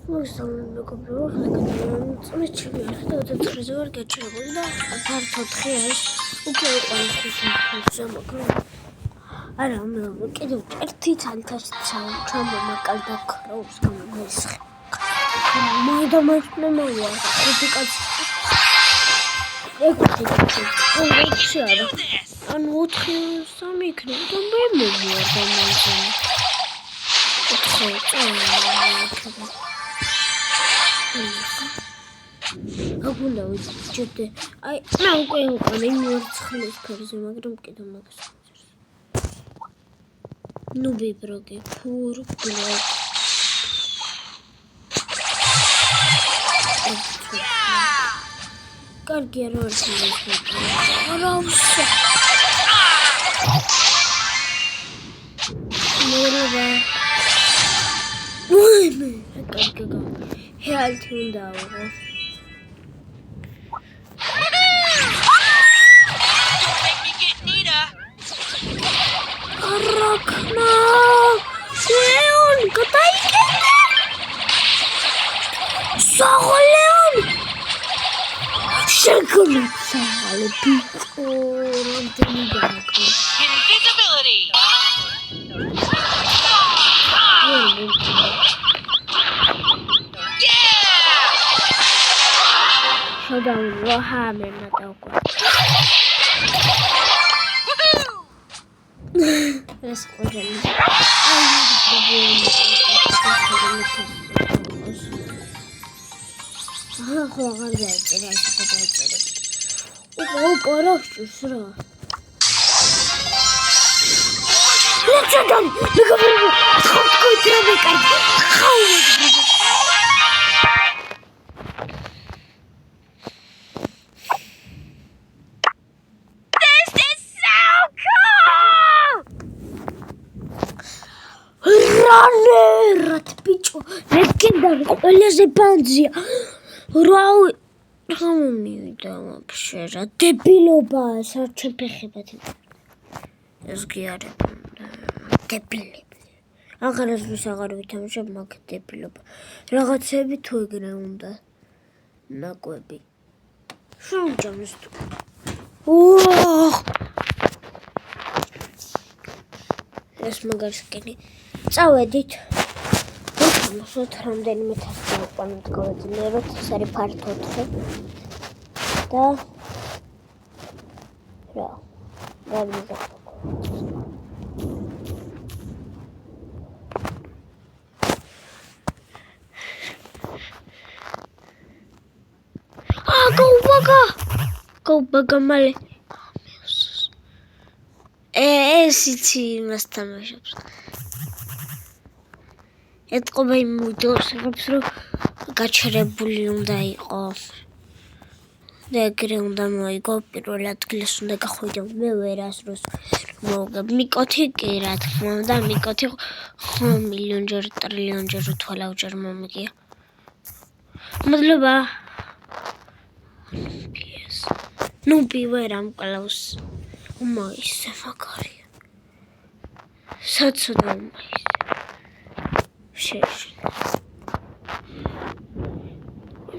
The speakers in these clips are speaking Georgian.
მოგესალმებით მეგობრებო, წლის ჩემპიონატი 29-ზე ვარ გაჩერებული და ფართო 4 არის უკვე ყველა ხუთი მაგრამ არა მე კიდევ ერთი თალითაც ჩამო მაგალდა ქროუს გამოსხე მაიდამაჭნე მოვა ხუთი კაცი ექვსი არა ანუ 4-3 იქნება და მე მოვარ დამაიძანა 4 აგუნდა ვიცი აი მე უკვე ვიყავი მორცხლის ფერზე მაგრამ კიდევ მაგას ნუ ვიბროგი ფურ ბლოკ კარგი არ ვარ არა უსა მერობა ვაიმე კარგი ჰეალთი უნდა ავიღო Arrakna! Leon! Kataikete! Sago Leon! Shakulu! Sagale pico! Invisibility! Hold on, what happened? Let's go to Rat picho, legendary, ყველაზე ბანძია. რაი, რამე მივიდა вообще რა დებილობაა, საერთოდ ფეხებად. ეს კი არა დებილები. აღარასდროს აღარ ვითამაშებ მაგ დებილობა. რაღაცები თუ ეგრე უნდა. ნაკვები. შევჭამს თუ. ეს მაგარსკენი. წავედით. მოსოთ რამდენიმე თასი უყანოთ გავეძინეროთ, ეს არის ფართო 4 და რა. გამიგახო. Go male. Იცი იმას თამაშობს. ეთყობა იმ ვიდეოს, რომ გაჩერებული უნდა იყო. და ეგრე უნდა მოიგო, პირველ ადგილას უნდა გახვიდე, მე ვერასდროს მოვგებ. მიკოთი კი რა თქმა უნდა, მიკოთი მილიონჯერ, ტრილიონჯერ უთვალავჯერ მომიგია. მადლობა. ნუ პივერ ამ კლავს. უმაისე მაგარია. საცოდა უმაისე. შეშ.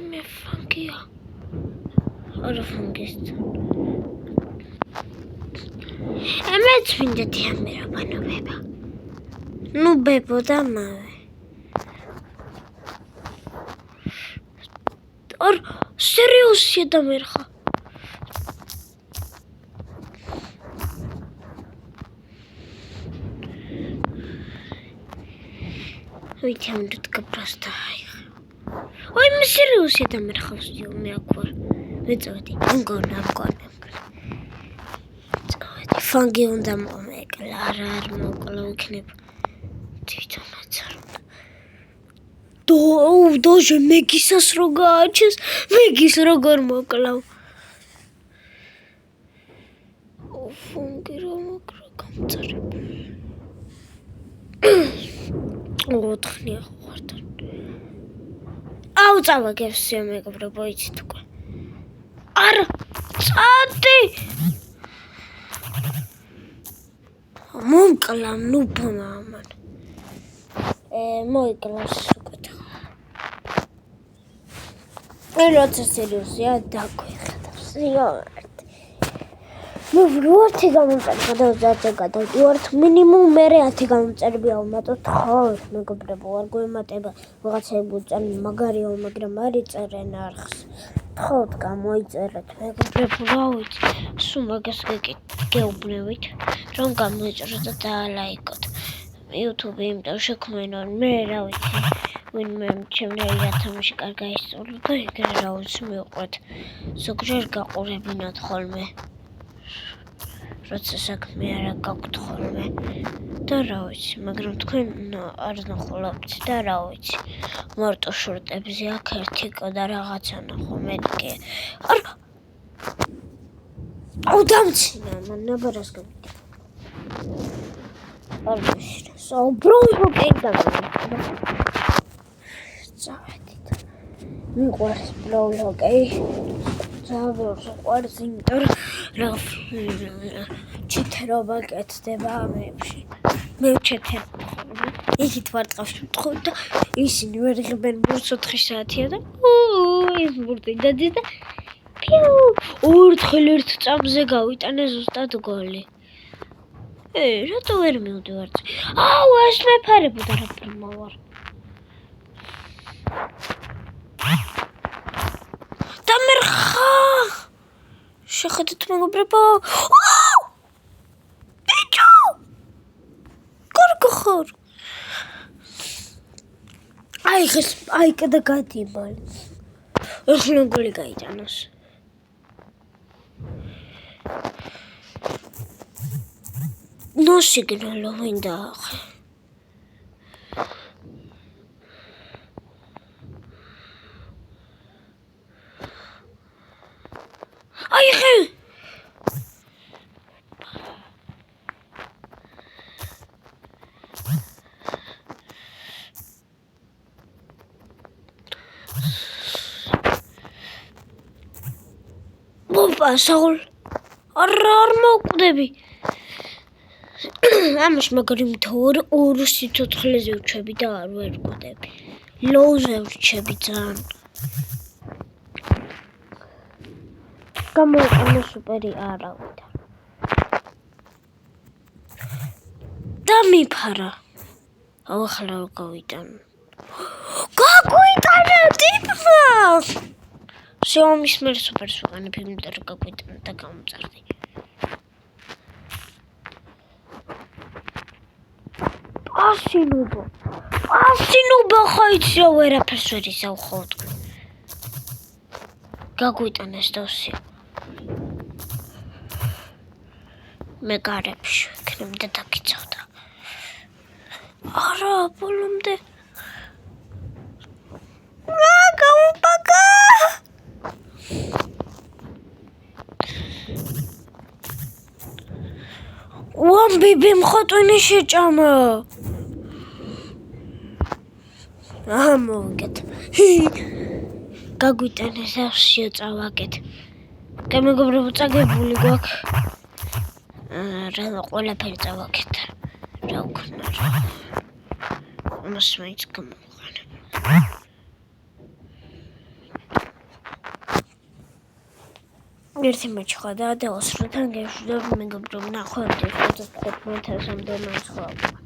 მე ფანგია. არა ფანგისტ. ამეთ მინდა თამერობა ნובება. ნუ ბებო და მავე. არ სერიოზია და მერხა. Вытянут просто. Ой, мы серьезно там раховсти у меня квар. Вицовати. Ангорна. Фанги он там арар моколо кнеп. Титонацар. Даже мегисас рогачес, мегис рогор моколо. Фанги ромокро камцар. ოთხნია ხوارთან. აუ წავაგებსია მეგობრებო, იცით უკვე. არა, წადი. მომკლავ ნუბმა ამან. მოიკლავს უკვე. როცა სერიოზია დაგვიხედავს ნუ ვართ გამომწერი გადავზარდე გადავდივართ მინიმუმ მე 10 გამომწერები ავმატოთ ხო მეგობრებო არ გვემატება ვიღაცები უწევენ მაგარია მაგრამ არ იწერენ არხს თხოვთ გამოიწერეთ მეგობრებო რა ვიცი სულ მაგას გეუბნებით რომ გამოიწეროთ და დაალაიკოთ YouTube იმიტომ შექმნან მე რა ვიცი ვინმე ჩემნაირად თამაში კარგა ისწავლო და ეგრე რა ვიცი მივყვეთ ზოგჯერ გაყურებინათ ხოლმე როცა საქმე არა გაქვთ ხოლმე და რა ვიცი მაგრამ თქვენ არ ნახულობთ და რა ვიცი მარტო შორტებზე აქ ერთი და რაღაცა ნახო მეთქე არ დამცინა მან ნაბარას გამიდი არ მიშრა საუბრობ ეგდა წავედით მიყვარს ბლოგი ოკეი ზაბურს ყვარს იმიტომ რა ჩითრობა კეთდება ამებში მე ჩეთებ იქით ვარ ტყავში მტხოვ და ისინი ვერ იღებენ ბურს 4 საათია და ის ბურთი დადის და პიუ ორთხელ ერთ წამზე გავიტანე ზუსტად გოლი რატო ვერ მივდივარ აუ ეს მეფარებოდა რა პრომა ვარ და მე ხა შეხედეთ მეგობრებო ბიჭო გორგოხორ აი კიდე გადიბალი ეხლა გოლი გაიტანოს ნო სიგნალო მინდა აი ხე ოპა საულ არ მოკვდები ამას მაგარი მთორი ორ სიცოცხლეზე ვჩები და არ ვერ ვკვდები ლოუზე ვჩები ძალიან გამოიყენე სუპერი არავითარ და მიფარა ახლა რა გავიტანო გაგვიტანე ტიპმა Xiaomi smell super სუპანი ფილმი და გაგვიტანე და გამომწარდი ასინობა ხაიცია ვერაფერს ვერ ისავ თქვენ გაგვიტანეს დავსი მე გარებში ვიქნებ და დაგიცავდა არა ბოლომდე გამოპაკა ვამბიბი მხატვინი შეჭამა მოვიკეთ გაგვიტანეს ავსიო წავაკეთ გამეგობრებო წაგებული გვაქვს რა ყველაფერი წავაკეთ რა ვქნა ამას მაინც გამოვყანე ერთი მეჩხა და 200-დან გეშვიდობ მეგობრებო ნახვამდის 45-ამდე მაინც ხვალ